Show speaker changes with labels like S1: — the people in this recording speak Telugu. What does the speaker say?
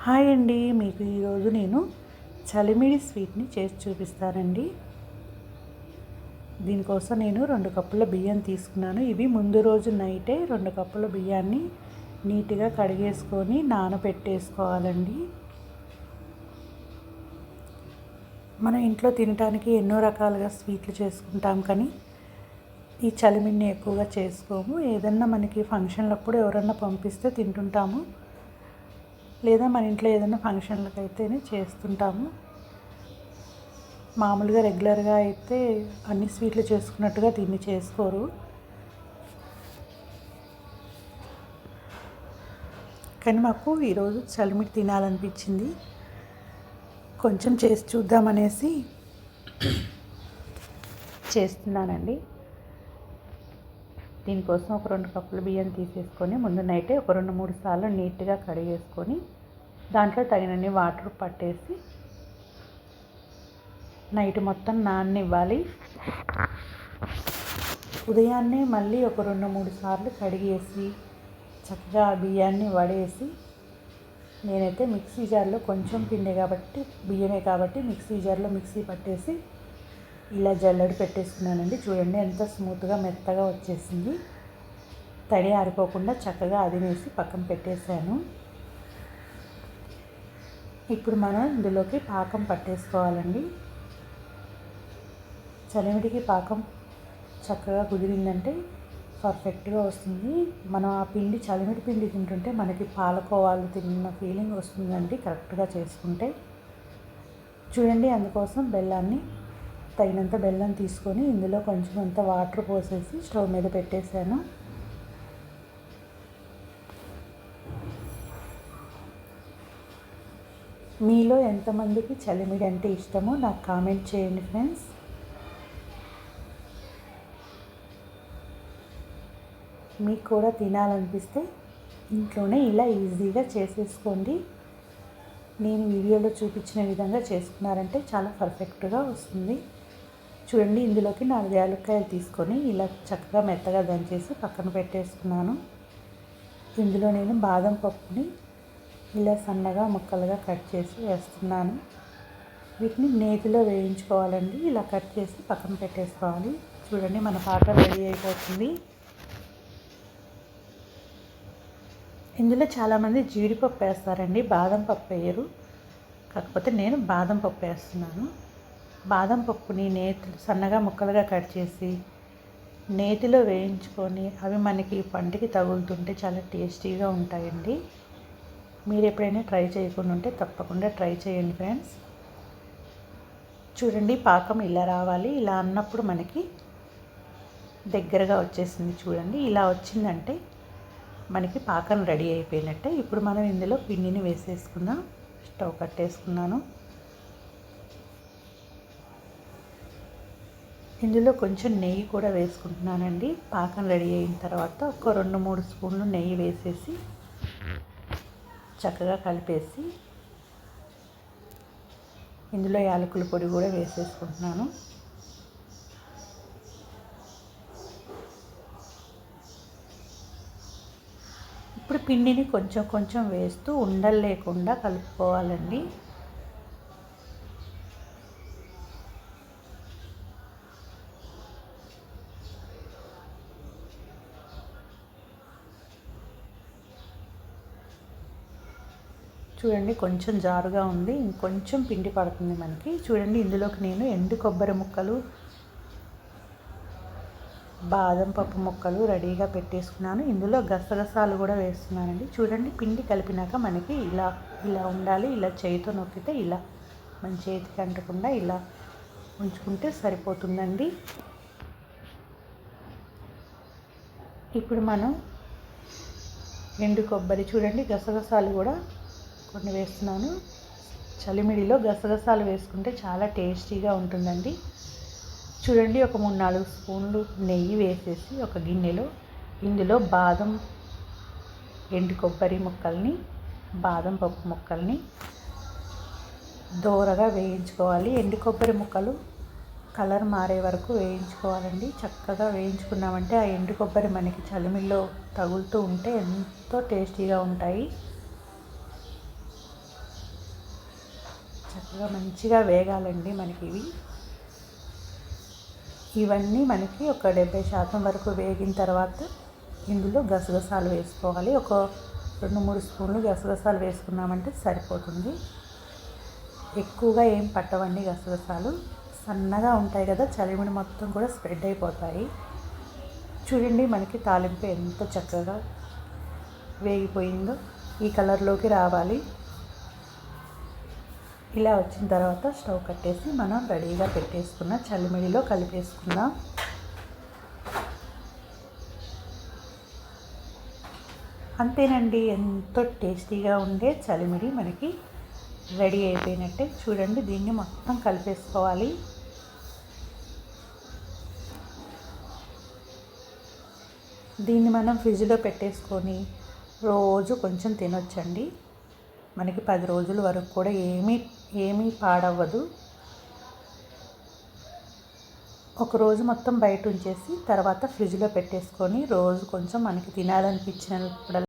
S1: హాయ్ అండి, మీకు ఈరోజు నేను చలిమిడి స్వీట్ని చేసి చూపిస్తానండి. దీనికోసం నేను 2 కప్పుల బియ్యం తీసుకున్నాను. ఇవి ముందు రోజు నైటే 2 కప్పుల బియ్యాన్ని నీట్గా కడిగేసుకొని నానబెట్టేసుకోవాలండి. మన ఇంట్లో తినడానికి ఎన్నో రకాలుగా స్వీట్లు చేసుకుంటాం, కానీ ఈ చలిమిడిని ఎక్కువగా చేసుకోము. ఏదన్నా మనకి ఫంక్షన్లప్పుడు ఎవరన్నా పంపిస్తే తింటుంటాము, లేదా మన ఇంట్లో ఏదైనా ఫంక్షన్లకు అయితేనే చేస్తుంటాము. మామూలుగా రెగ్యులర్గా అయితే అన్ని స్వీట్లు చేసుకున్నట్టుగా దీన్ని చేసుకోరు. కానీ మాకు ఈరోజు చలిమిడి తినాలనిపించింది, కొంచెం చేసి చూద్దామనేసి చేస్తున్నానండి. దీనికోసం ఒక 2 కప్పుల బియ్యం తీసేసుకొని ముందు నైటే ఒక 2-3 సార్లు నీట్గా కడిగేసుకొని దాంట్లో తగినన్ని వాటర్ పట్టేసి నైట్ మొత్తం నాననివ్వాలి. ఉదయాన్నే మళ్ళీ ఒక 2-3 సార్లు కడిగేసి చక్కగా ఆ బియ్యాన్ని వడేసి, నేనైతే మిక్సీ జార్లో కొంచెం బియ్యమే కాబట్టి మిక్సీ జార్లో మిక్సీ పట్టేసి ఇలా జల్లెడ పెట్టేసుకున్నానండి. చూడండి ఎంత స్మూత్గా మెత్తగా వచ్చేసింది. తడి ఆరిపోకుండా చక్కగా అదినేసి పక్కన పెట్టేశాను. ఇప్పుడు మనం ఇందులోకి పాకం పట్టేసుకోవాలండి. చలిమిడికి పాకం చక్కగా కుదిరిందంటే పర్ఫెక్ట్గా వస్తుంది. మనం ఆ పిండి చలిమిడి పిండి తింటుంటే మనకి పాలకోవాలు తిన్న ఫీలింగ్ వస్తుందండి కరెక్ట్గా చేసుకుంటే. చూడండి, అందుకోసం తగినంత బెల్లం తీసుకొని ఇందులో కొంచెం అంత వాటర్ పోసేసి స్టవ్ మీద పెట్టేశాను. మీలో ఎంతమందికి చలిమిడి అంటే ఇష్టమో నాకు కామెంట్ చేయండి ఫ్రెండ్స్. మీకు కూడా తినాలనిపిస్తే ఇంట్లోనే ఇలా ఈజీగా చేసేసుకోండి. నేను వీడియోలో చూపించిన విధంగా చేసుకున్నారంటే చాలా పర్ఫెక్ట్గా వస్తుంది. చూడండి, ఇందులోకి 4 యాలక్కాయలు తీసుకొని ఇలా చక్కగా మెత్తగా దంచేసి పక్కన పెట్టేసుకున్నాను. ఇందులో నేను బాదం పప్పుని ఇలా సన్నగా ముక్కలుగా కట్ చేసి వేస్తున్నాను. వీటిని నేతిలో వేయించుకోవాలండి. ఇలా కట్ చేసి పక్కన పెట్టేసుకోవాలి. చూడండి, మన పాకం రెడీ అయిపోతుంది. ఇందులో చాలామంది జీడిపప్పు వేస్తారండి, బాదం పప్పు వేయరు. కాకపోతే నేను బాదం పప్పు వేస్తున్నాను. బాదం పప్పుని సన్నగా ముక్కలుగా కట్ చేసి నేతిలో వేయించుకొని అవి మనకి పంటికి తగులుతుంటే చాలా టేస్టీగా ఉంటాయండి. మీరు ఎప్పుడైనా ట్రై చేయకుండా ఉంటే తప్పకుండా ట్రై చేయండి ఫ్రెండ్స్. చూడండి, పాకం ఇలా రావాలి. ఇలా అన్నప్పుడు మనకి దగ్గరగా వచ్చేసింది. చూడండి, ఇలా వచ్చిందంటే మనకి పాకం రెడీ అయిపోయినట్టే. ఇప్పుడు మనం ఇందులో పిండిని వేసేసుకుందాం. స్టవ్ కట్టేసుకున్నాను. ఇందులో కొంచెం నెయ్యి కూడా వేసుకుంటున్నానండి. పాకం రెడీ అయిన తర్వాత ఒక 2-3 స్పూన్లు నెయ్యి వేసేసి చక్కగా కలిపేసి ఇందులో యాలకుల పొడి కూడా వేసేసుకుంటున్నాను. ఇప్పుడు పిండిని కొంచెం కొంచెం వేస్తూ ఉండలు లేకుండా కలుపుకోవాలండి. చూడండి, కొంచెం జారుగా ఉంది, ఇంకొంచెం పిండి పడుతుంది మనకి. చూడండి, ఇందులోకి నేను ఎండు కొబ్బరి ముక్కలు, బాదం పప్పు ముక్కలు రెడీగా పెట్టేసుకున్నాను. ఇందులో గసగసాలు కూడా వేస్తున్నానండి. చూడండి, పిండి కలిపినాక మనకి ఇలా ఉండాలి. ఇలా చేతితో నొక్కితే ఇలా మన చేతికి అంటకుండా ఇలా ఉంచుకుంటే సరిపోతుందండి. ఇప్పుడు మనం ఎండు కొబ్బరి, చూడండి గసగసాలు కూడా కొన్ని వేస్తున్నాను. చలిమిడిలో గసగసాలు వేసుకుంటే చాలా టేస్టీగా ఉంటుందండి. చూడండి, ఒక 3-4 స్పూన్లు నెయ్యి వేసేసి ఒక గిన్నెలో ఇందులో ఎండు కొబ్బరి ముక్కల్ని, బాదం పప్పు ముక్కల్ని దోరగా వేయించుకోవాలి. ఎండు కొబ్బరి ముక్కలు కలర్ మారే వరకు వేయించుకోవాలండి. చక్కగా వేయించుకున్నామంటే ఆ ఎండు కొబ్బరి మనకి చలిమిడిలో తగులుతూ ఉంటే ఎంతో టేస్టీగా ఉంటాయి. చక్కగా మంచిగా వేగాలండి మనకి ఇవన్నీ మనకి ఒక 70% వరకు వేగిన తర్వాత ఇందులో గసగసాలు వేసుకోవాలి. ఒక 2-3 స్పూన్లు గసగసాలు వేసుకున్నామంటే సరిపోతుంది. ఎక్కువగా ఏం పట్టవండి గసగసాలు, సన్నగా ఉంటాయి కదా, చలిమిడి మొత్తం కూడా స్ప్రెడ్ అయిపోతాయి. చూడండి మనకి తాలింపు ఎంత చక్కగా వేగిపోయిందో, ఈ కలర్లోకి రావాలి. ఇలా వచ్చిన తర్వాత స్టవ్ కట్టేసి మనం రెడీగా పెట్టేసుకున్న చలిమిడిలో కలిపేసుకుందాం. అంతేనండి, ఎంతో టేస్టీగా ఉండే చలిమిడి మనకి రెడీ అయిపోయినట్టే. చూడండి, దీన్ని మొత్తం కలిపేసుకోవాలి. దీన్ని మనం ఫ్రిడ్జ్లో పెట్టేసుకొని రోజు కొంచెం తినొచ్చండి. మనకి 10 రోజుల వరకు కూడా ఏమీ పాడవ్వదు. ఒకరోజు మొత్తం బయట ఉంచేసి తర్వాత ఫ్రిడ్జ్లో పెట్టేసుకొని రోజు కొంచెం మనకి తినాలనిపించినప్పుడు